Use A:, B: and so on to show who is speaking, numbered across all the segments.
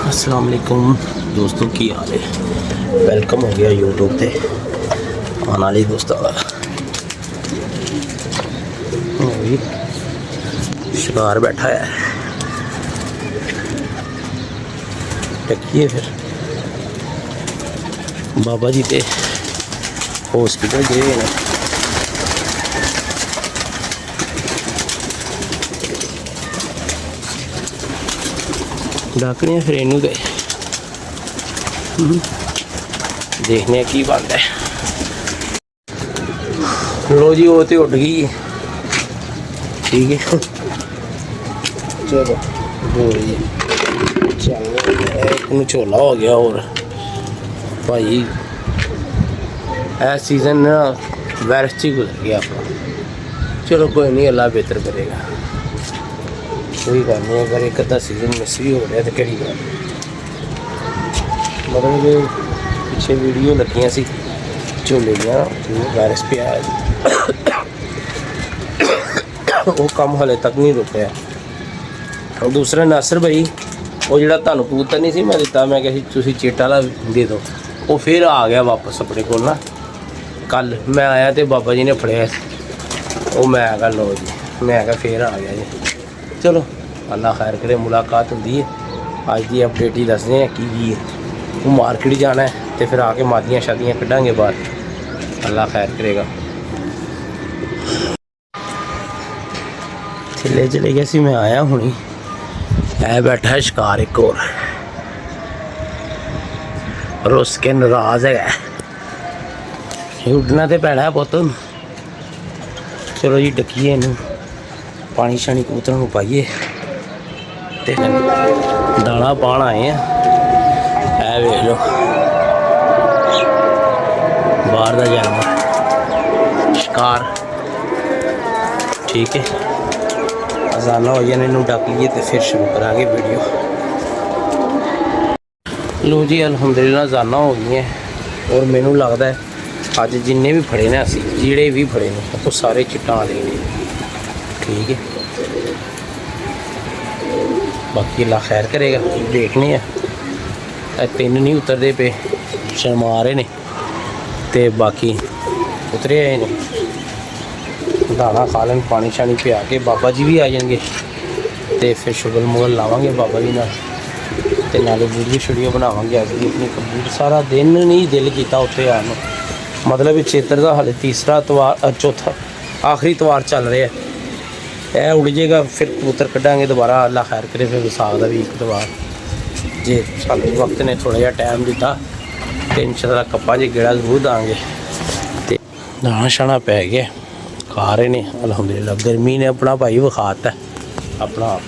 A: अस्सलाम वालेकुम दोस्तों, की हाल है। वेलकम हो गया यूट्यूब पे आने वाले दोस्तों का। शिकार बैठा है, टकिए फिर बाबा जी ते हॉस्पिटल गए हैं। डाकने फिर इनू गए, देखने की बात है। लो जी, वो तो उठ गई, ठीक है। चलो चल झोला हो गया। और भाई ऐ सीज़न ना वायरस ही गुजर गया अपना। चलो कोई नहीं, अल्लाह बेहतर करेगा। कोई गल नहीं, अगर एक अद्धा सीजन मिस भी हो रहा तो कड़ी गल। मतलब कि पिछे वीडियो लगियां सी झोले दियां, वायरस पे आया, वो काम हाले तक नहीं रुकया। दूसरा नासर भाई, वो जो तुहानू कबूतर नहीं सी मैं दिता, मैं कहा तुसीं चिट्टा वाला दे दो, वो फिर आ गया वापस अपने को ना। कल मैं आया तो बाबा जी ने फड़िया, वो मैं कहा लो जी, मैं कहा फिर आ गया जी। चलो अल्लाह खैर करे, मुलाकात होती है। अज की अपडेट ही दसते हैं की है। वो मार्केट जाना है तो फिर आके मादियाँ शादियाँ कढ़ांगे बाहर, अल्लाह खैर करेगा। थले चले गया सी, मैं आया हुणी है, बैठा है शिकार एक और उसके नाराज है। उड़ना तो पैना है पुत। चलो जी डकीए इनू, पानी शानी कबूतरों को पाइए, दाना पान आए हैं। ऐ वेख लो बाहर का जानवर शिकार, ठीक है। अजाना हो जाने इनू डक लीए तो फिर शुरू करांगे वीडियो। लो जी अल्हम्दुलिल्लाह अजाना हो गई हैं, और मैनू लगता है अज जिन्ने भी फड़े ने, असी जिहड़े भी फड़े ने वो सारे चिट्टा वाले ने, ठीक है। बाकी अल्लाह खैर करेगा, देखने हैं। तीन नहीं उतरते पे, शर्मा रहे ने, तो बाकी उतरे आए ने। दाना खा लें, पानी शानी पिया के बाबा जी भी आ जाएंगे, तो फिर शुगल मुगल लावांगे बाबा जी नाल, ते नाले वीडियो शूडियो बनावांगे। अज भी अपनी कंप्लीट सारा दिन नहीं दिल किया उत्थे आने, मतलब चेतर का हाले तीसरा इतवार, चौथा आखिरी इतवार चल रहा है। यह उड़ जाएगा, फिर कबूतर कढ़ांगे दोबारा, अल्लाह खैर करे। फिर विसाख का भी एक इतवार, जे सानू वक्त ने थोड़ा जिहा टाइम दिता तो इंशाअल्लाह कप्पा जी गेड़ा जरूर देंगे। तो दाना शाना पै गया, खा रहे ने अल्हम्दुलिल्लाह। गर्मी ने अपना भाई विखाता अपना आप।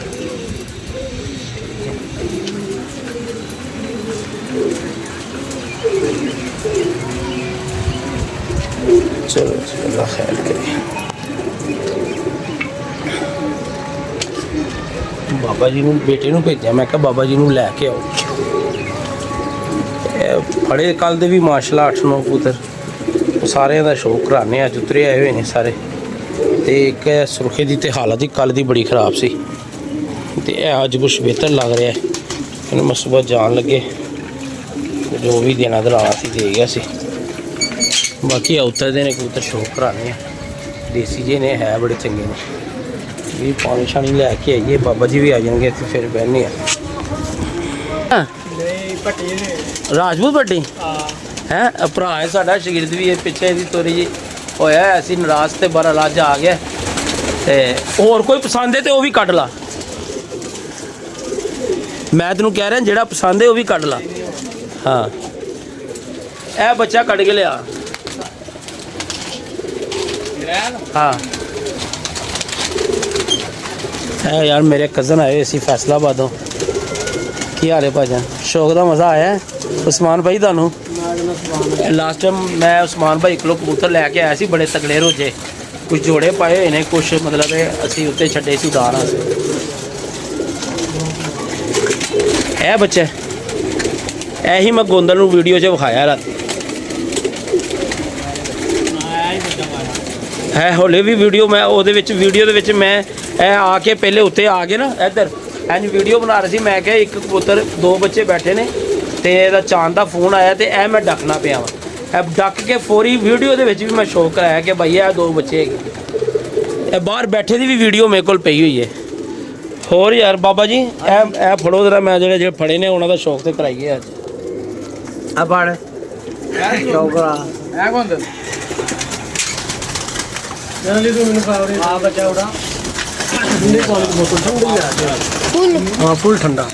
A: चलो अल्लाह खैर करे। बाबा जी ने बेटे को भेजा, मैं क्या बाबा जी को लैके आओ। फड़े कल दे भी माशाल्लाह 8-9 कबूतर, सारे का शौक कराने। अज उतरे आए हुए हैं सारे। तो एक सुरखे की तो हालत ही कल की बड़ी खराब सी, तो अज कुछ बेहतर लग रहा है। इन्हें मैं सुबह जान लगे, जो भी देना दलाना सी दे गया सी। बाकी उतरते ने कबूतर शौक कराने, देसी जे ने है बड़े चंगे ने। भी पानी शानी लैके आइए, बाबा जी भी आ जाएंगे, तो फिर बहने राजपूत भट्टी है। भरा है साडा, शगिरद भी है पिछे दी तोरी जी होया ऐसी नाराज, तो बारा लाज आ गया। तो होर कोई पसंद है तो वह भी कढ़ ला, मैं तेनों कह रहा जेड़ा पसंद है वह भी कढ़ ला। हाँ ए बच्चा कढ़ के लिया। हाँ है यार, मेरे कज़न आए इसी फैसलाबादों। की हाल है भाजन, शौक का मज़ा आया है उस्मान भाई थानू? लास्ट टाइम मैं उस्मान भाई को कबूतर लैके आया सी, बड़े तगड़े रोजे, कुछ जोड़े पाए हुए ने, कुछ मतलब असी उत्ते छड्डे सी उड़ान। है बच्चे यही मैं गोंदल नूं वीडियो च विखाया रात है। हौले भी वीडियो मैं वीडियो मैं आके पहले उत्ते आ गए ना, इधर ਇੰਜ ਵੀਡੀਓ ਬਣਾ ਰਹੀ ਸੀ। ਮੈਂ ਕਿਹਾ ਇੱਕ ਕਬੂਤਰ 2 ਬੱਚੇ ਬੈਠੇ ਨੇ ਤੇ ਇਹਦਾ ਚਾਂਦ ਦਾ ਫੋਨ ਆਇਆ ਤੇ ਇਹ ਮੈਂ ਡੱਕਣਾ ਪਿਆ ਵਾਂ। ਇਹ ਡੱਕ ਕੇ ਫੌਰੀ ਵੀਡੀਓ ਦੇ ਵਿੱਚ ਵੀ ਮੈਂ ਸ਼ੋਅ ਕਰਾਇਆ ਕਿ ਭਾਈ ਇਹ 2 ਬੱਚੇ ਹੈਗੇ। ਇਹ ਬਾਹਰ ਬੈਠੇ ਦੀ ਵੀ ਵੀਡੀਓ ਮੇਰੇ ਕੋਲ ਪਈ ਹੋਈ ਹੈ। ਹੋਰ ਯਾਰ ਬਾਬਾ ਜੀ ਇਹ ਫੜੋ ਜਰਾ, ਮੈਂ ਜਿਹੜੇ ਫੜੇ ਨੇ ਉਹਨਾਂ ਦਾ ਸ਼ੌਕ ਤੇ ਕਰਾਈਏ ਅੱਜ। ਆ ਫੜ ਸ਼ੌਕ ਕਰਾ ਇਹ ਕੋਣ ਜਲਦੀ ਤੂੰ ਮੈਨੂੰ ਫਾਵਰੇ ਆ ਬੱਚਾ ਉਡਾ ਠੰਡੇ ਪਾਣੀ ਦੀ ਬੋਤਲ ਠੰਡੀ ਆ ਫੁੱਲ। ਹਾਂ ਫੁੱਲ ਠੰਡਾ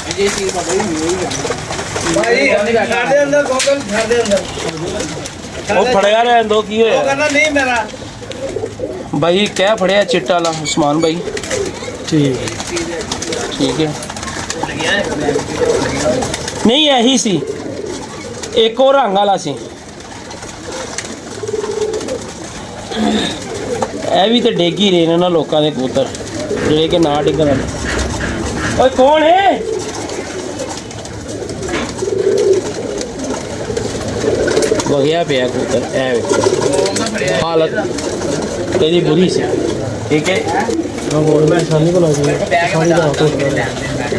A: ਇਹ ਚੀਜ਼ ਬਾਬਾ ਜੀ ਨਹੀਂ ਭਾਈ ਘਰ ਦੇ ਅੰਦਰ ਗੋਗਲ ਘਰ ਦੇ ਅੰਦਰ ਉਹ ਫੜਿਆ ਰਹਿ ਦੋ ਕੀ ਹੋਇਆ ਉਹ ਕਹਿੰਦਾ ਨਹੀਂ ਮੇਰਾ भाई क्या फड़िया चिट्टा वाला उस्मान भाई ठीक है नहीं यही सी एक और रंग वाला सी ਇਹ ਵੀ ਤੇ ਡੇਗ ਹੀ ਰਹੇ ਨੇ ਨਾ ਲੋਕਾਂ ਦੇ ਕਬੂਤਰ ਜਿਹੜੇ ਕਿ ਨਾ ਡਿੱਗਣ ਵਾਲੇ। ਓਏ ਕੌਣ ਹੈ ਵਗਿਆ ਪਿਆ ਕਬੂਤਰ ਐ ਹਾਲਤ तेरी बुरी से ठीक है और मैं सानी को लगा सानी का तो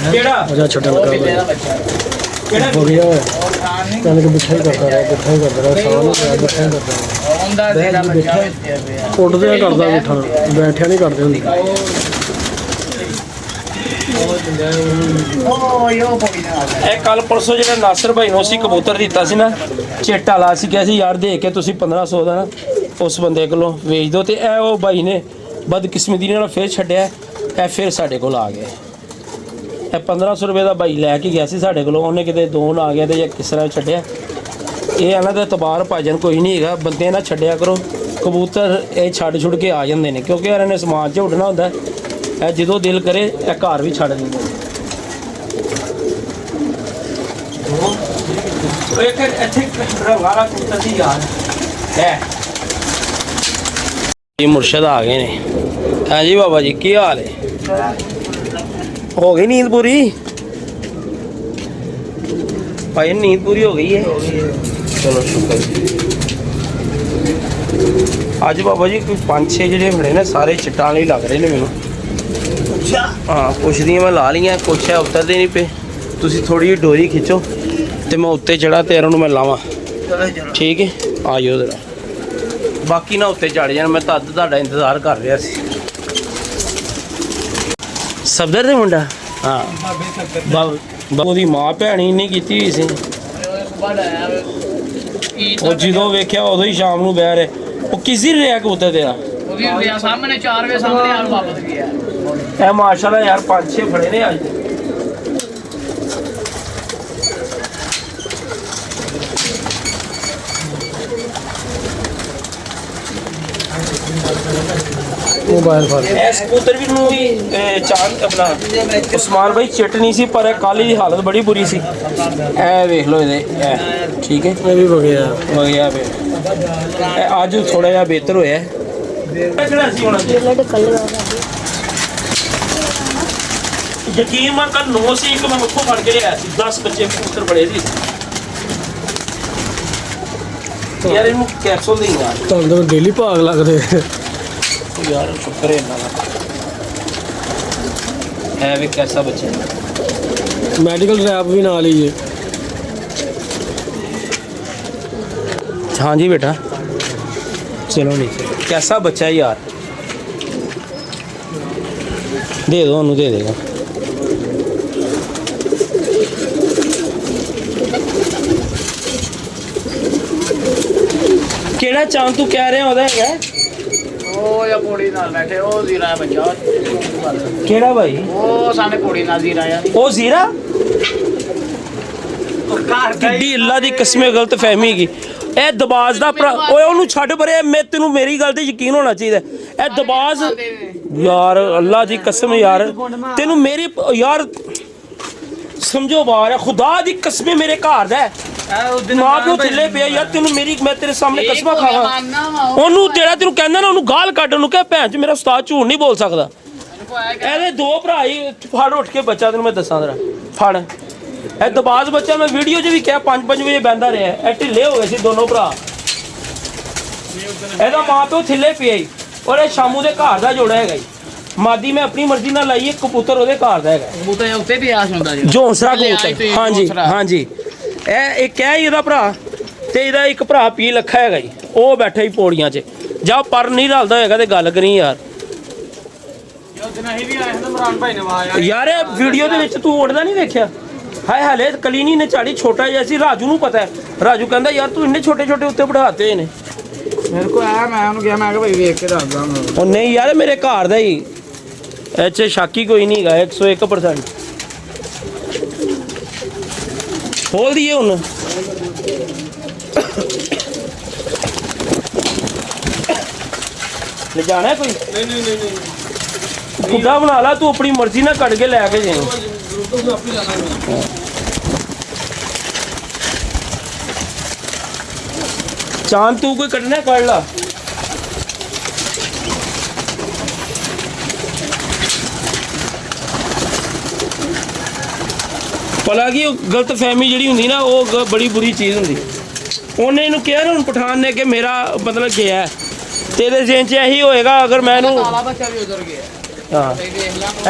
A: केड़ा मजा छोटा लगा केड़ा बढ़िया है कहने के बिठाई करता रहा सानी का बिठाई करता रहा बैठ उड़दे करदा बिठा बैठया नहीं करदे हुंदे ਇਹ ਕੱਲ ਪਰਸੋਂ ਜਿਹੜਾ ਨਾਸਰ ਭਾਈ ਨੂੰ ਅਸੀਂ ਕਬੂਤਰ ਦਿੱਤਾ ਸੀ ਨਾ ਚਿੱਟਾ ਵਾਲਾ ਸੀ ਕਿਹਾ ਸੀ ਯਾਰ ਦੇ ਕੇ ਤੁਸੀਂ 1500 ਦਾ ਨਾ ਉਸ ਬੰਦੇ ਕੋਲੋਂ ਵੇਚ ਦਿਓ ਤੇ ਇਹ ਉਹ ਭਾਈ ਨੇ ਬਦਕਿਸਮਤੀ ਨਾਲ ਫਿਰ ਛੱਡਿਆ। ਇਹ ਫਿਰ ਸਾਡੇ ਕੋਲ ਆ ਗਿਆ। ਇਹ 1500 ਰੁਪਏ ਦਾ ਭਾਈ ਲੈ ਕੇ ਗਿਆ ਸੀ ਸਾਡੇ ਕੋਲੋਂ, ਉਹਨੇ ਕਿਤੇ ਦੋਨ ਆ ਗਿਆ ਤੇ ਜਾਂ ਕਿਸ ਤਰ੍ਹਾਂ ਛੱਡਿਆ। ਇਹ ਇਹਨਾਂ ਦਾ ਤਬਾਰ ਭਾਜਨ ਕੋਈ ਨਹੀਂ ਹੈਗਾ, ਬੰਦੇ ਨਾ ਛੱਡਿਆ ਕਰੋ ਕਬੂਤਰ। ਇਹ ਛੱਡ ਛੁੱਡ ਕੇ ਆ ਜਾਂਦੇ ਨੇ ਕਿਉਂਕਿ ਇਹਨਾਂ ਨੇ ਸਮਾਜ 'ਚ ਉੱਡਣਾ ਹੁੰਦਾ। ਇਹ ਜਦੋਂ ਦਿਲ ਕਰੇ ਇਹ ਘਰ ਵੀ ਛੱਡ ਦਿੰਦੇ ਨੇ। ਇੱਕ ਇੱਥੇ ਰਵਾਰਾ ਕਬੂਤਰ ਦੀ ਯਾਰ ਹੈ ਇਹ ਮੁਰਸ਼ਦ ਆ ਗਏ ਨੇ। ਹਾਂ ਜੀ ਬਾਬਾ ਜੀ ਕੀ ਹਾਲ ਹੈ? ਹੋ ਗਈ ਨੀਂਦ ਪੂਰੀ ਭਾਈ? ਨੀਂਦ ਪੂਰੀ ਹੋ ਗਈ ਹੈ ਚਲੋ ਸ਼ੁਕਰ। ਅੱਜ ਬਾਬਾ ਜੀ ਕੋਈ 5-6 ਜਿਹੜੇ ਫੜੇ ਨੇ ਸਾਰੇ ਚਿੱਟਾਂ ਵਾਲੇ ਲੱਗ ਰਹੇ ਨੇ ਮੈਨੂੰ। ਹਾਂ ਕੁਛ ਦੀਆਂ ਮੈਂ ਲਾ ਲਈਆਂ, ਕੁਛ ਹੈ ਉਤਰਦੇ ਨਹੀਂ ਪਏ। ਤੁਸੀਂ ਥੋੜੀ ਜਿਹੀ ਡੋਰੀ ਖਿੱਚੋ ਤੇ ਮੈਂ ਉੱਤੇ ਚੜਾ ਤੇ ਇਹਨਾਂ ਨੂੰ ਮੈਂ ਲਾਵਾਂ ਠੀਕ ਹੈ। ਆ ਜਾਓ ਜਰਾ, ਬਾਕੀ ਨਾ ਉੱਤੇ ਚੜ ਜਾਣ। ਮੈਂ ਤਾਂ ਤੁਹਾਡਾ ਇੰਤਜ਼ਾਰ ਕਰ ਰਿਹਾ ਸੀ। ਸਬਦਰ ਦੇ ਮੁੰਡਾ ਹਾਂ ਬਾਬੂ ਦੀ ਮਾਂ ਭੈਣੀ ਨਹੀਂ ਕੀਤੀ ਹੋਈ ਸੀ। ਉਹ ਜਦੋਂ ਵੇਖਿਆ ਉਦੋਂ ਹੀ ਸ਼ਾਮ ਨੂੰ ਬਹਿ ਰਹੇ। ਉਹ ਕਿਸ ਦੀ ਰਿਹਾ ਕਬੂਤਰ ਤੇਰਾ? ਉਹਦੀ ਰਿਹਾ ਸਾਹਮਣੇ 4 ਵਜੇ ਸਾਹਮਣੇ ਆਲ ਵਾਪਸ ਗਿਆ। ਇਹ ਮਾਸ਼ਾਅੱਲਾ ਯਾਰ 5-6 ਫੜੇ ਨੇ ਅੱਜ। मोबाइल इस कबूतर भी चांद अपना उस्मान भाई चिट नहीं सी पर काली की हालत बड़ी बुरी सी। ए वेख लो ये ठीक है ये भी वगैया अज थोड़ा जहा बेहतर होया। यकीन मैं कल 9 से 1 मैं उत्थों फड़ के लिया 10 बच्चे कबूतर बड़े सी यार। इनू कैप्सूल दी यार तो डेली भाग लगदे यार। शुक्र है इन्ना है भी कैसा बच्चा मेडिकल रैप भी नाल ही है। हाँ जी बेटा चलो नीचे। कैसा बच्चा है यार? दे दो उन्होंने दे देगा। केड़ा चांद तू कह रहे होदा है ਉਹ ਜਾਂ ਕੋੜੀ ਨਾਲ ਬੈਠੇ ਉਹ ਜ਼ੀਰਾ ਬੱਚਾ ਕਿਹੜਾ ਭਾਈ? ਉਹ ਸਾਨੇ ਕੋੜੀ ਨਾਲ ਜ਼ੀਰਾ ਆ। ਉਹ ਜ਼ੀਰਾ ਕਿੱਡੀ ਅੱਲਾ ਦੀ ਕਸਮੇ ਗਲਤ ਫਹਿਮੀ ਗਈ। ਇਹ ਦਬਾਜ਼ ਦਾ ਭਰਾ ਓਏ ਉਹਨੂੰ ਛੱਡ ਪਰੇ। ਮੈਂ ਤੈਨੂੰ ਮੇਰੀ ਗੱਲ ਤੇ ਯਕੀਨ ਹੋਣਾ ਚਾਹੀਦਾ। ਇਹ ਦਬਾਜ਼ ਯਾਰ ਅੱਲਾ ਦੀ ਕਸਮ ਯਾਰ ਤੈਨੂੰ ਮੇਰੀ ਯਾਰ ਸਮਝੋ ਬਾਹਰ ਹੈ ਖੁਦਾ ਦੀ ਕਸਮੇ ਮੇਰੇ ਘਰ ਦਾ ਮਾਂ ਪਿਓ ਥੱਲੇ ਪਿਆ ਯਾਰ। ਤੈਨੂੰ ਮੇਰੀ ਮੈਂ ਤੇਰੇ ਸਾਹਮਣੇ ਕਸਮਾਂ ਖਾਵਾਂ। ਉਹਨੂੰ ਜਿਹੜਾ ਤੈਨੂੰ ਕਹਿੰਦਾ ਨਾ ਉਹਨੂੰ ਗਾਲ ਕੱਢ, ਉਹਨੂੰ ਕਹਿ ਭੈਣ ਚ ਮੇਰਾ ਉਸਤਾਦ ਝੂਠ ਨਹੀਂ ਬੋਲ ਸਕਦਾ। ਇਹਦੇ 2 ਭਰਾ ਹੀ ਫੜ ਉੱਠ ਕੇ ਬੱਚਾ ਤੈਨੂੰ ਮੈਂ ਦੱਸਾਂ ਜਰਾ ਫੜ। ਇਹ ਦਬਾਜ਼ ਬੱਚਾ ਮੈਂ ਵੀਡੀਓ 'ਚ ਵੀ ਕਿਹਾ 5-5 ਵਜੇ ਬਹਿੰਦਾ ਰਿਹਾ। ਇਹ ਢਿੱਲੇ ਹੋ ਗਏ ਸੀ ਦੋਨੋਂ ਭਰਾ। ਇਹਦਾ ਮਾਂ ਪਿਓ ਥੱਲੇ ਪਿਆ ਹੀ ਔਰ ਇਹ ਸ਼ਾਮੂ ਦੇ ਘਰ ਦਾ ਜੋੜਾ ਹੈਗਾ ਜੀ। ਮਾਦੀ ਮੈਂ ਆਪਣੀ ਮਰਜ਼ੀ ਨਾਲ ਲਾਈ ਹੈ, ਕਬੂਤਰ ਉਹਦੇ ਘਰ ਦਾ ਹੈਗਾ।
B: ਕਬੂਤਰ ਉੱਤੇ ਵੀ ਆਸ ਹੁੰਦਾ ਜੀ,
A: ਜੋਂਸਰਾ ਕਬੂਤਰ। ਹਾਂਜੀ ਹਾਂਜੀ, ਇਹ ਇੱਕ ਹੈ ਇਹਦਾ ਭਰਾ, ਤੇ ਇਹਦਾ ਇੱਕ ਭਰਾ ਪੀ ਲੱਖਾ ਹੈਗਾ ਜੀ, ਉਹ ਬੈਠਾ ਹੀ ਪੌੜੀਆਂ 'ਚ। ਜਾਂ ਪਰ ਨਹੀਂ ਰਲਦਾ ਹੋਏਗਾ ਤੇ ਗੱਲ ਕਰੀ ਯਾਰ। ਯਾਰ ਇਹ ਵੀਡੀਓ ਦੇ ਵਿੱਚ ਤੂੰ ਉੱਡਦਾ ਨਹੀਂ ਵੇਖਿਆ? ਹਾਏ ਹਲੇ ਕਲੀਨੀ ਨੇ ਝਾੜੀ ਛੋਟਾ ਜਿਹਾ ਸੀ, ਰਾਜੂ ਨੂੰ ਪਤਾ ਹੈ। ਰਾਜੂ ਕਹਿੰਦਾ ਯਾਰ ਤੂੰ ਇੰਨੇ ਛੋਟੇ ਛੋਟੇ ਉੱਤੇ ਬਿਠਾਤੇ ਹੋਏ ਨੇ।
B: ਮੇਰੇ ਕੋਲ ਆਇਆ, ਮੈਂ ਉਹਨੂੰ ਕਿਹਾ, ਮੈਂ ਕਿਹਾ ਭਾਈ ਵੇਖ ਕੇ ਦੱਸਦਾ ਮੈਂ।
A: ਉਹ ਨਹੀਂ ਯਾਰ ਮੇਰੇ ਘਰ ਦਾ ਹੀ, ਇਹ 'ਚ ਸ਼ੱਕ ਹੀ ਕੋਈ ਨਹੀਂ ਹੈਗਾ, 101%। ਖੋਲ ਦਈਏ ਹੁਣ। ਲੈ ਜਾਣਾ ਕੋਈ? ਨਹੀਂ ਖੁੱਡਾ ਬਣਾ ਲਾ ਤੂੰ, ਆਪਣੀ ਮਰਜ਼ੀ ਨਾਲ ਕੱਢ ਕੇ ਲੈ ਕੇ ਜਾਈਂ। ਚਾਂਦ ਤੂੰ ਕੋਈ ਕੱਢਣਾ ਕੱਢ ਲਾ। ਭਲਾ ਕੀ ਗਲਤ ਫਹਿਮੀ ਜਿਹੜੀ ਹੁੰਦੀ ਨਾ, ਉਹ ਬੜੀ ਬੁਰੀ ਚੀਜ਼ ਹੁੰਦੀ। ਉਹਨੇ ਇਹਨੂੰ ਕਿਹਾ ਨਾ ਹੁਣ ਪਠਾਨ ਨੇ ਕਿ ਮੇਰਾ ਮਤਲਬ ਕੀ ਹੈ, ਤੇਰੇ ਜ਼ਿਹਨ 'ਚ ਇਹੀ ਹੋਏਗਾ ਅਗਰ ਮੈਂ ਇਹਨੂੰ।
B: ਕਾਲਾ ਬੱਚਾ ਵੀ ਉਧਰ ਗਿਆ।
A: ਹਾਂ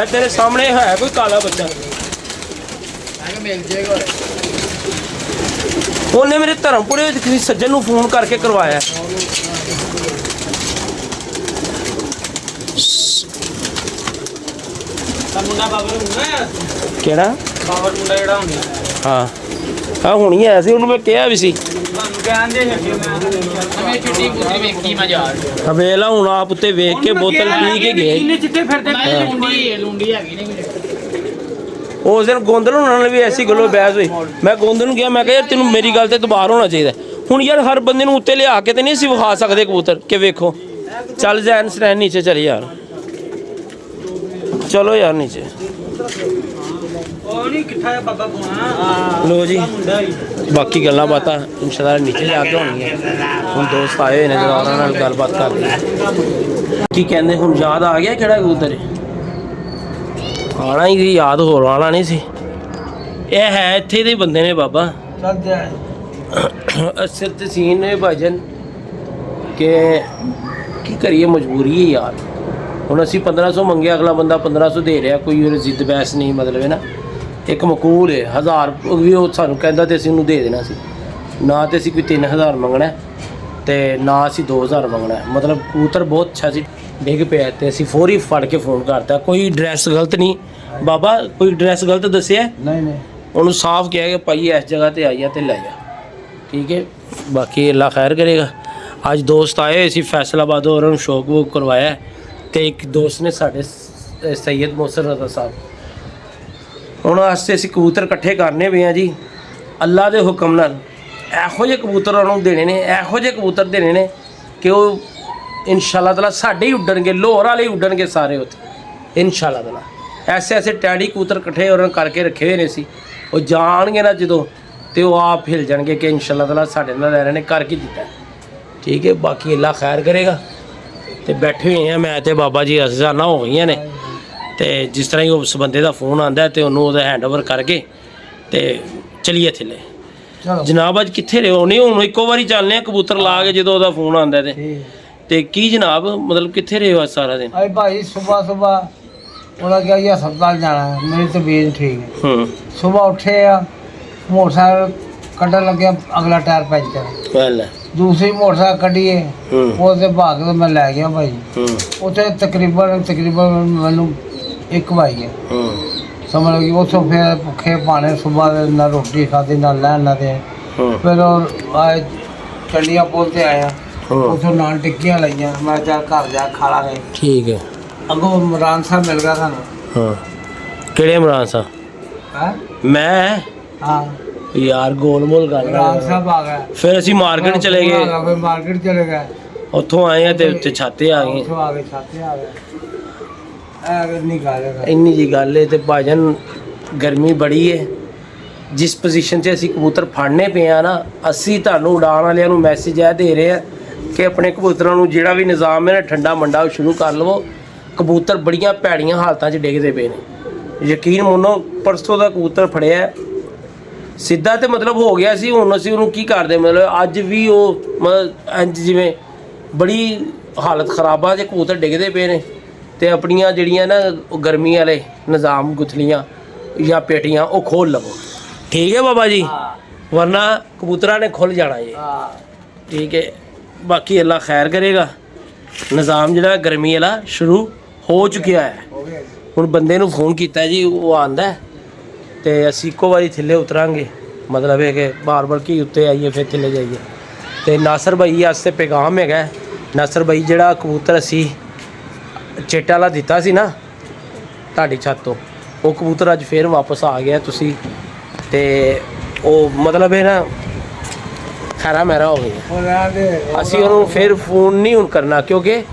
A: ਇਹ ਤੇਰੇ ਸਾਹਮਣੇ ਹੈ ਕੋਈ ਕਾਲਾ ਬੱਚਾ?
B: ਮੈਂ ਕਿਹਾ ਮਿਲ ਜੇਗਾ।
A: ਉਹਨੇ ਮੇਰੇ ਧਰਮਪੁਰੇ ਵਿੱਚ ਕਿਸੇ ਸੱਜਣ ਨੂੰ ਫੋਨ ਕਰਕੇ ਕਰਵਾਇਆ।
B: ਮੁੰਡਾ ਬਾਬਰ ਹੁੰਦਾ
A: ਕਿਹੜਾ
B: ਬਾਬਰ ਮੁੰਡਾ ਜਿਹੜਾ ਹੁੰਦਾ?
A: ਹਾਂ ਹਾਂ ਹੁਣੀ ਆਇਆ ਸੀ, ਉਹਨੂੰ ਮੈਂ ਕਿਹਾ ਵੀ ਸੀ।
B: ਤੁਹਾਨੂੰ ਕਹਿੰਦੇ ਮੈਂ ਚਿੱਟੀ ਕੁੱਤਰੀ ਵੇਖੀ ਮੈਂ ਜਾ
A: ਹਾਂ ਵੇਖ ਲਾ ਹੁਣ ਆਪ ਉੱਤੇ ਵੇਖ ਕੇ ਬੋਤਲ ਪੀ ਕੇ ਗਏ।
B: ਕਿੰਨੇ ਚਿੱਟੇ ਫਿਰਦੇ ਲੁੰਡੀ ਹੈਗੀ ਨਹੀਂ ਮੇਰੇ।
A: ਉਸ ਦਿਨ ਗੋਂਦਲ ਉਹਨਾਂ ਨਾਲ ਵੀ ਐਸੀ ਗੱਲੋਂ ਬਹਿਸ ਹੋਈ। ਮੈਂ ਗੋਂਦਲ ਨੂੰ ਕਿਹਾ, ਮੈਂ ਕਿਹਾ ਯਾਰ ਤੈਨੂੰ ਮੇਰੀ ਗੱਲ ਤੇ ਇਤਬਾਰ ਹੋਣਾ ਚਾਹੀਦਾ। ਹੁਣ ਯਾਰ ਹਰ ਬੰਦੇ ਨੂੰ ਉੱਤੇ ਲਿਆ ਕੇ ਤੇ ਨਹੀਂ ਅਸੀਂ ਵਿਖਾ ਸਕਦੇ ਕਬੂਤਰ ਕਿ ਵੇਖੋ। ਚੱਲ ਜੈਨ ਸਟੈਂਡ ਨੀਚੇ ਚਲੇ ਯਾਰ, ਚਲੋ ਯਾਰ ਨੀਚੇ।
B: ਉਹ ਨਹੀਂ ਕਿੱਥਾ ਹੈ ਬਾਬਾ ਕੋਣਾ।
A: ਲੋ ਜੀ ਬਾਕੀ ਗੱਲਾਂ ਬਾਤਾਂ ਇਨਸ਼ਾਅੱਲਾ ਨੀਚੇ ਜਾ ਕੇ ਹੋਣਗੀਆਂ। ਹੁਣ ਦੋਸਤ ਆਏ ਹੋਏ ਨੇ, ਜਰਾ ਉਹਨਾਂ ਨਾਲ ਗੱਲਬਾਤ ਕਰਦੇ ਹਾਂ। ਕੀ ਕਹਿੰਦੇ ਹੁਣ ਯਾਦ ਆ ਗਿਆ ਕਿਹੜਾ ਕਬੂਤਰ ਹੈ? ਆਣਾ ਹੀ ਸੀ ਯਾਦ, ਹੋਰ ਆਣਾ ਨਹੀਂ ਸੀ। ਇਹ ਹੈ ਇੱਥੇ ਦੇ ਬੰਦੇ ਨੇ ਬਾਬਾ ਅਸਰ ਤਸੀਨ ਨੇ ਭਾਜਨ ਕਿ ਕੀ ਕਰੀਏ, ਮਜਬੂਰੀ ਹੈ ਯਾਰ। ਹੁਣ ਅਸੀਂ 1500 ਮੰਗਿਆ, ਅਗਲਾ ਬੰਦਾ 1500 ਦੇ ਰਿਹਾ, ਕੋਈ ਉਹ ਜ਼ਿੱਦ ਬਹਿਸ ਨਹੀਂ ਮਤਲਬ ਹੈ ਨਾ। ਇੱਕ ਮਕੂਲ ਹੈ 1000 ਵੀ ਉਹ ਸਾਨੂੰ ਕਹਿੰਦਾ ਤੇ ਅਸੀਂ ਉਹਨੂੰ ਦੇ ਦੇਣਾ ਸੀ। ਨਾ ਤੇ ਅਸੀਂ ਕੋਈ 3000 ਮੰਗਣਾ ਤੇ ਨਾ ਅਸੀਂ 2000 ਮੰਗਣਾ। ਮਤਲਬ ਕਬੂਤਰ ਬਹੁਤ ਅੱਛਾ ਸੀ, ਡਿੱਗ ਪਿਆ ਤੇ ਅਸੀਂ ਫੌਰੀ ਫੜ ਕੇ ਫੋਨ ਕਰਤਾ। ਕੋਈ ਐਡਰੈਸ ਗਲਤ ਨਹੀਂ ਬਾਬਾ, ਕੋਈ ਐਡਰੈਸ ਗਲਤ ਦੱਸਿਆ ਨਹੀਂ। ਉਹਨੂੰ ਸਾਫ਼ ਕਿਹਾ ਕਿ ਭਾਈ ਇਸ ਜਗ੍ਹਾ ਤੇ ਆਈਆ ਤੇ ਲੈ ਜਾ, ਠੀਕ ਹੈ। ਬਾਕੀ ਅੱਲਾ ਖੈਰ ਕਰੇਗਾ। ਅੱਜ ਦੋਸਤ ਆਏ ਹੋਏ ਸੀ ਫੈਸਲਾਬਾਦ, ਉਹਨਾਂ ਨੂੰ ਸ਼ੌਕ ਵੋਕ ਕਰਵਾਇਆ। ਤੇ ਇੱਕ ਦੋਸਤ ਨੇ ਸਾਡੇ ਸੈਯਦ ਮੋਹਸਨ ਰਜ਼ਾ ਸਾਹਿਬ, ਉਹਨਾਂ ਵਾਸਤੇ ਅਸੀਂ ਕਬੂਤਰ ਇਕੱਠੇ ਕਰਨੇ ਪਏ ਹਾਂ ਜੀ। ਅੱਲਾ ਦੇ ਹੁਕਮ ਨਾਲ ਇਹੋ ਜਿਹੇ ਕਬੂਤਰ ਉਹਨਾਂ ਨੂੰ ਦੇਣੇ ਨੇ, ਇਹੋ ਜਿਹੇ ਕਬੂਤਰ ਦੇਣੇ ਨੇ ਕਿ ਉਹ ਇਨਸ਼ਾਅੱਲਾ ਤਾਲਾ ਸਾਡੇ ਹੀ ਉੱਡਣਗੇ, ਲਾਹੌਰ ਵਾਲੇ ਹੀ ਉੱਡਣਗੇ ਸਾਰੇ ਉੱਥੇ ਇਨਸ਼ਾਅੱਲਾ ਤਾਲਾ। ਐਸੇ ਐਸੇ ਟੈਡੀ ਕਬੂਤਰ ਇਕੱਠੇ ਉਹਨਾਂ ਕਰਕੇ ਰੱਖੇ ਹੋਏ ਨੇ ਸੀ। ਉਹ ਜਾਣਗੇ ਨਾ ਜਦੋਂ ਤੇ ਉਹ ਆਪ ਹਿਲ ਜਾਣਗੇ ਕਿ ਇਨਸ਼ਾਅੱਲਾ ਤਾਲਾ ਸਾਡੇ ਨਾਲ ਰਹਿ ਰਹੇ ਨੇ, ਕਰ ਕੀ ਦਿੱਤਾ, ਠੀਕ ਹੈ। ਬਾਕੀ ਅੱਲਾ ਖੈਰ ਕਰੇਗਾ। ਤੇ ਬੈਠੇ ਹੋਏ ਆ ਮੈਂ ਤੇ ਬਾਬਾ ਜੀ, ਅਜ਼ਾਨਾਂ ਹੋ ਗਈਆਂ ਨੇ। ਤੇ ਜਿਸ ਤਰ੍ਹਾਂ ਹੀ ਉਸ ਬੰਦੇ ਦਾ ਫੋਨ ਆਉਂਦਾ ਤੇ ਉਹਨੂੰ ਉਹਦਾ ਹੈਂਡਓਵਰ ਕਰਕੇ ਤੇ ਚਲੀਏ ਥੱਲੇ। ਜਨਾਬ ਅੱਜ ਕਿੱਥੇ ਰਹੇ ਹੋ? ਨਹੀਂ ਹੁਣ ਇੱਕੋ ਵਾਰੀ ਚੱਲਨੇ ਆ ਕਬੂਤਰ ਲਾ ਕੇ ਜਦੋਂ ਉਹਦਾ ਫੋਨ ਆਉਂਦਾ ਤੇ ਕੀ ਜਨਾਬ ਮਤਲਬ ਕਿੱਥੇ ਰਹੇ ਹੋ ਅੱਜ ਸਾਰਾ ਦਿਨ?
C: अरे भाई सुबह सुबह उन्होंने कहा ये अस्पताल जाना है, मेरी तबीयत ठीक है। सुबह उठे मोटरसाइकिल कटन लगे, अगला टायर पंचर, दूसरी मोटरसाइकिल कढ़ी वो भाग के मैं लै गया भाई। उत्थे तकरीबन मैनू 1 वज गया, समझ लगी। उतों फिर भुखे पाने सुबह ना रोटी खाधी ना लैन ना दे। फिर आए चंडिया पुल से आया, उतों नान टिक्कियां लईयां, मैं चल घर जा खा लांगे,
A: ठीक है।
C: अगों इमरान साहब मिल गया सानू।
A: हाँ किहड़े इमरान साहब?
C: हैं
A: मैं
C: हाँ
A: यार गोलमोल कर
C: इमरान साहब आ गए।
A: फिर ਅਸੀਂ ਮਾਰਕੀਟ ਚਲੇ ਗਏ,
C: फिर मार्केट चले गए,
A: ਉੱਥੋਂ ਆਏ ਆ ਤੇ ਉੱਤੇ ਛਾਤੇ ਆ ਗਏ।
C: उठो आ गए, छाते आ गए। अगर नहीं गालेगा
A: ਇੰਨੀ ਜੀ ਗੱਲ ਹੈ। ਤੇ ਭਾਜਨ ਗਰਮੀ ਬੜੀ ਹੈ, ਜਿਸ ਪੋਜੀਸ਼ਨ 'ਚ ਅਸੀਂ ਕਬੂਤਰ ਫੜਨੇ ਪਏ ਆ ਨਾ, ਅਸੀਂ ਤੁਹਾਨੂੰ ਉਡਾਣ ਵਾਲਿਆਂ ਨੂੰ ਮੈਸੇਜ ਇਹ ਦੇ ਰਹੇ ਆ ਕਿ ਆਪਣੇ ਕਬੂਤਰਾਂ ਨੂੰ ਜਿਹੜਾ ਵੀ ਨਿਜ਼ਾਮ ਹੈ ਨਾ ਠੰਡਾ ਮੰਡਾ ਉਹ ਸ਼ੁਰੂ ਕਰ ਲਵੋ। ਕਬੂਤਰ ਬੜੀਆਂ ਭੈੜੀਆਂ ਹਾਲਤਾਂ 'ਚ ਡਿੱਗਦੇ ਪਏ ਨੇ। ਯਕੀਨ ਮੰਨੋ ਪਰਸੋਂ ਦਾ ਕਬੂਤਰ ਫੜਿਆ ਸਿੱਧਾ ਤੇ ਮਤਲਬ ਹੋ ਗਿਆ ਸੀ। ਹੁਣ ਅਸੀਂ ਉਹਨੂੰ ਕੀ ਕਰਦੇ, ਮਤਲਬ ਅੱਜ ਵੀ ਉਹ ਮਤਲਬ ਇੰਝ ਜਿਵੇਂ ਬੜੀ ਹਾਲਤ ਖਰਾਬਾ 'ਚ ਕਬੂਤਰ ਡਿੱਗਦੇ ਪਏ ਨੇ। ਤੇ ਆਪਣੀਆਂ ਜਿਹੜੀਆਂ ਨਾ ਉਹ ਗਰਮੀ ਵਾਲੇ ਨਿਜ਼ਾਮ ਗੁਥਲੀਆਂ ਜਾਂ ਪੇਟੀਆਂ ਉਹ ਖੋਲ ਲਵੋ। ਠੀਕ ਹੈ ਬਾਬਾ ਜੀ, ਵਰਨਾ ਕਬੂਤਰਾਂ ਨੇ ਖੁੱਲ ਜਾਣਾ ਜੀ। ਠੀਕ ਹੈ, ਬਾਕੀ ਅੱਲਾ ਖੈਰ ਕਰੇਗਾ। ਨਿਜ਼ਾਮ ਜਿਹੜਾ ਗਰਮੀ ਵਾਲਾ ਸ਼ੁਰੂ ਹੋ ਚੁੱਕਿਆ ਹੈ। ਹੁਣ ਬੰਦੇ ਨੂੰ ਫੋਨ ਕੀਤਾ ਜੀ, ਉਹ ਆਂਦਾ ਤੇ ਅਸੀਂ ਇੱਕੋ ਵਾਰੀ ਥੱਲੇ ਉਤਰਾਂਗੇ। ਮਤਲਬ ਹੈ ਕਿ ਬਾਰ-ਬਾਰ ਕੀ ਉੱਤੇ ਆਈਏ ਫਿਰ ਥੱਲੇ ਜਾਈਏ। ਤੇ ਨਾਸਰ ਭਾਈ ਵਾਸਤੇ ਪੈਗਾਮ ਹੈਗਾ। ਨਾਸਰ ਭਾਈ ਜਿਹੜਾ ਕਬੂਤਰ ਅਸੀਂ ਚਿੱਟੇ ਵਾਲਾ ਦਿੱਤਾ ਸੀ ਨਾ ਤੁਹਾਡੀ ਛੱਤ ਤੋਂ, ਉਹ ਕਬੂਤਰ ਅੱਜ ਫਿਰ ਵਾਪਸ ਆ ਗਿਆ। ਤੁਸੀਂ ਤੇ ਉਹ ਮਤਲਬ ਹੈ ਨਾ ਖੈਰਾ ਮਹਿਰਾ ਹੋ ਗਿਆ। ਅਸੀਂ ਉਹਨੂੰ ਫਿਰ ਫੋਨ ਨਹੀਂ ਹੁਣ ਕਰਨਾ, ਕਿਉਂਕਿ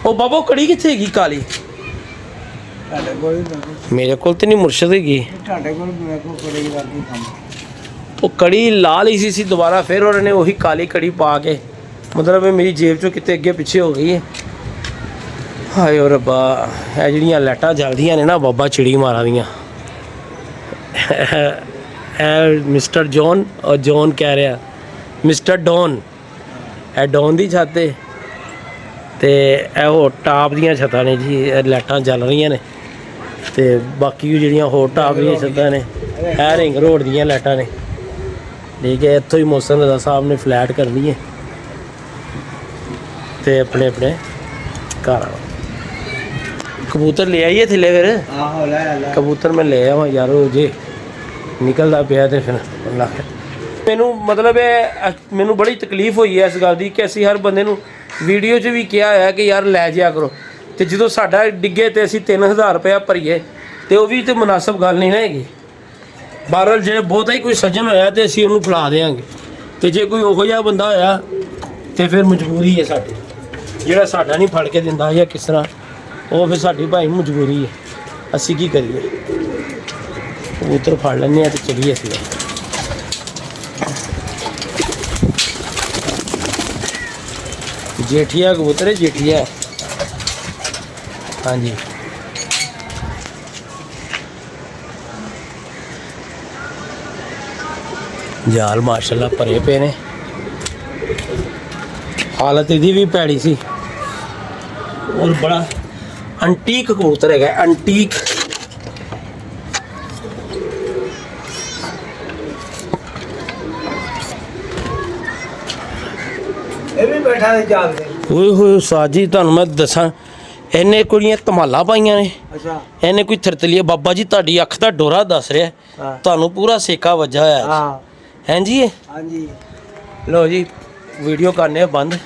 A: ਉਹ ਬਾਬਾ ਕੜੀ ਕਿੱਥੇ ਹੈਗੀ ਕਾਲੀ? ਮੇਰੇ ਕੋਲ ਤੇ ਨਹੀਂ ਮੁਰਸ਼ਦ ਹੈਗੀ। ਉਹ ਕੜੀ ਲਾ ਲਈ ਸੀ ਦੁਬਾਰਾ, ਫਿਰ ਉਹਨਾਂ ਨੇ ਉਹੀ ਕਾਲੀ ਕੜੀ ਪਾ ਕੇ ਮਤਲਬ ਮੇਰੀ ਜੇਬ ਚੋਂ ਕਿਤੇ ਅੱਗੇ ਪਿੱਛੇ ਹੋ ਗਈ ਹੈ। ਹਾਏ ਓ ਰੱਬਾ, ਇਹ ਜਿਹੜੀਆਂ ਲਾਈਟਾਂ ਜਲਦੀਆਂ ਨੇ ਨਾ ਬਾਬਾ ਚਿੜੀ ਮਾਰਾਂ ਦੀਆਂ। ਇਹ ਮਿਸਟਰ ਜੌਨ, ਔਰ ਜੌਨ ਕਹਿ ਰਿਹਾ ਮਿਸਟਰ ਡੌਨ। ਇਹ ਡੌਨ ਦੀ ਛੱਤ ਹੈ ਤੇ ਇਹ ਉਹ ਟਾਪ ਦੀਆਂ ਛੱਤਾਂ ਨੇ ਜੀ। ਇਹ ਲਾਈਟਾਂ ਚੱਲ ਰਹੀਆਂ ਨੇ ਤੇ ਬਾਕੀ ਜਿਹੜੀਆਂ ਹੋਰ ਟਾਪ ਦੀਆਂ ਛੱਤਾਂ ਨੇ ਇਹ ਰਿੰਗ ਰੋਡ ਦੀਆਂ ਲਾਈਟਾਂ ਨੇ। ਠੀਕ ਹੈ, ਇੱਥੋਂ ਹੀ ਮੌਸਮ ਰਜ਼ਾ ਸਾਹਿਬ ਨੇ ਫਲੈਟ ਕਰਨੀ ਹੈ ਤੇ ਆਪਣੇ ਆਪਣੇ ਘਰ ਆਓ। ਕਬੂਤਰ ਲੈ ਆਈਏ ਥੱਲੇ ਫਿਰ? ਆਹੋ ਲੈ ਕਬੂਤਰ ਮੈਂ ਲੈ ਆਵਾਂ ਯਾਰ, ਉਹ ਜੇ ਨਿਕਲਦਾ ਪਿਆ ਤੇ ਫਿਰ ਮੈਨੂੰ ਮਤਲਬ ਹੈ ਮੈਨੂੰ ਬੜੀ ਤਕਲੀਫ ਹੋਈ ਹੈ ਇਸ ਗੱਲ ਦੀ ਕਿ ਅਸੀਂ ਹਰ ਬੰਦੇ ਨੂੰ ਵੀਡੀਓ 'ਚ ਵੀ ਕਿਹਾ ਹੋਇਆ ਕਿ ਯਾਰ ਲੈ ਜਾਇਆ ਕਰੋ, ਤੇ ਜਦੋਂ ਸਾਡਾ ਡਿੱਗੇ ਤੇ ਅਸੀਂ 3000 ਰੁਪਇਆ ਭਰੀਏ ਤੇ ਉਹ ਵੀ ਤੇ ਮੁਨਾਸਬ ਗੱਲ ਨਹੀਂ ਨਾ ਹੈਗੀ। ਬਹਰਹਾਲ ਜੇ ਬਹੁਤਾ ਹੀ ਕੋਈ ਸੱਜਣ ਹੋਇਆ ਤੇ ਅਸੀਂ ਉਹਨੂੰ ਫੜਾ ਦੇਵਾਂਗੇ, ਤੇ ਜੇ ਕੋਈ ਉਹੋ ਜਿਹਾ ਬੰਦਾ ਹੋਇਆ ਤੇ ਫਿਰ ਮਜਬੂਰੀ ਹੈ ਸਾਡੀ। ਜਿਹੜਾ ਸਾਡਾ ਨਹੀਂ ਫੜ ਕੇ ਦਿੰਦਾ ਜਾਂ ਕਿਸ ਤਰ੍ਹਾਂ, ਉਹ ਫਿਰ ਸਾਡੀ ਭਾਈ ਮਜਬੂਰੀ ਹੈ। ਅਸੀਂ ਕੀ ਕਰੀਏ, ਕਬੂਤਰ ਫੜ ਲੈਂਦੇ ਹਾਂ ਤੇ ਚਲੀਏ ਅਸੀਂ। जेठिया कबूतर है, जेठिया। हाँ जी, जाल माशाल्लाह भरे पे ने। हालत इहदी भी भैड़ी सी और बड़ा अंटीक कबूतर है, अंटीक। ओए होए साजी तुहानू मैं दसां, इन्हें कुड़ियां धमाला पाइयां ने। अच्छा, इन्हें कोई थरतली बाबा जी तुहाडी अख दा डोरा दस रहा, तुहानू पूरा सेका वजा होया है जी। हां जी, लो जी वीडियो करने बंद।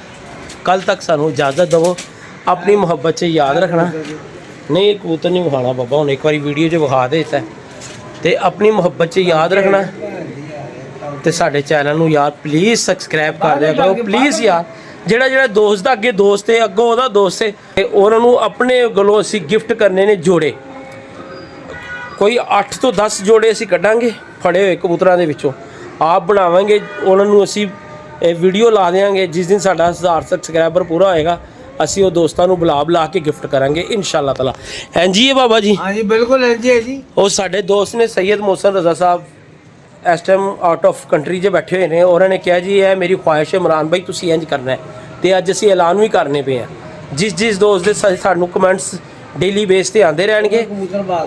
A: कल तक सानू इजाजत दवो, अपनी मुहब्बत से याद रखना। नहीं कबूतर नहीं विखाना बाबा, हुण एक बार वीडियो च विखा देता ते अपनी मुहब्बत से याद रखना। ਤੇ ਸਾਡੇ ਚੈਨਲ ਨੂੰ ਯਾਰ ਪਲੀਜ਼ ਸਬਸਕ੍ਰਾਈਬ ਕਰ ਦਿਆ ਕਰੋ ਪਲੀਜ਼ ਯਾਰ। ਜਿਹੜਾ ਦੋਸਤ ਦਾ ਅੱਗੇ ਦੋਸਤ ਹੈ, ਅੱਗੋਂ ਉਹਦਾ ਦੋਸਤ ਹੈ, ਤੇ ਉਹਨਾਂ ਨੂੰ ਆਪਣੇ ਗਲੋਂ ਅਸੀਂ ਗਿਫਟ ਕਰਨੇ ਨੇ ਜੋੜੇ। ਕੋਈ 8 ਤੋਂ 10 ਜੋੜੇ ਅਸੀਂ ਕੱਢਾਂਗੇ ਫੜੇ ਹੋਏ ਕਬੂਤਰਾਂ ਦੇ ਵਿੱਚੋਂ, ਆਪ ਬਣਾਵਾਂਗੇ। ਉਹਨਾਂ ਨੂੰ ਅਸੀਂ ਇਹ ਵੀਡੀਓ ਲਾ ਦੇਵਾਂਗੇ। ਜਿਸ ਦਿਨ ਸਾਡਾ 1000 ਸਬਸਕ੍ਰਾਈਬਰ ਪੂਰਾ ਹੋਏਗਾ ਅਸੀਂ ਉਹ ਦੋਸਤਾਂ ਨੂੰ ਬੁਲਾ ਕੇ ਗਿਫਟ ਕਰਾਂਗੇ ਇਨਸ਼ਾਅੱਲਾ ਤਾਲਾ। ਹਾਂਜੀ ਹੈ ਬਾਬਾ ਜੀ? ਹਾਂਜੀ ਬਿਲਕੁਲ ਇੰਜੀ ਹੈ ਜੀ। ਉਹ ਸਾਡੇ ਦੋਸਤ ਨੇ ਸੈयद मोहसिन रज़ा साहब इस टाइम आउट ऑफ कंट्री 'ਚ बैठे हुए हैं। उन्होंने कहा जी है मेरी ख्वाहिश है इमरान भाई तुसीं इंज करना है, तो अज असीं ऐलान भी करने पे हैं। जिस दोस्त के सानू कमेंट्स डेली बेस ते आते रहेंगे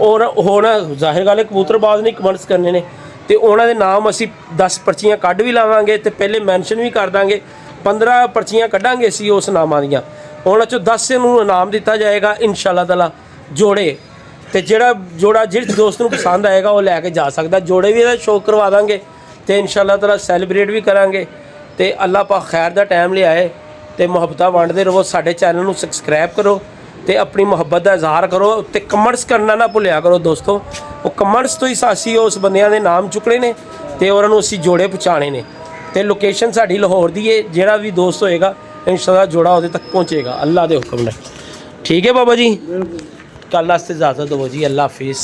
A: और हुण जाहिर गल है कबूतरबाज ने कमेंट्स करने ने, तो उन्होंने नाम असीं 10 पर्चियां कढ भी लावांगे ते पहले मैंशन भी कर देंगे। 15 पर्चियां कढांगे असीं उस नामां दियां, उन्हां चों 10 नूं इनाम दिता जाएगा इंशाअल्लाह ताला जोड़े। तो जोड़ा जिस दोस्त को पसंद आएगा वो लैके जा सकता। जोड़े भी इहदा शो करवा देंगे तो इंशाअल्लाह ताला सैलीब्रेट भी करांगे। तो अल्लाह पाक खैर दा टाइम ले आए तो मुहब्बतां वंडदे रहो। साडे चैनल नूं सबसक्राइब करो तो अपनी मुहब्बत का इजहार करो, तो कमेंट्स करना ना भुलिया करो दोस्तों। वो कमेंट्स तो ही असीं उस बंदियां दे नाम चुकने ने तो उन्होंने असीं जोड़े पहुँचाने ने। तो लोकेशन साडी लाहौर दी है, जिहड़ा भी दोस्त होएगा इंशाअल्लाह जोड़ा उहदे तक पहुँचेगा अल्लाह दे हुक्म नाल। ठीक है बाबा जी, कल वास्ते इजाज़त दो जी, अल्लाह हाफिज़।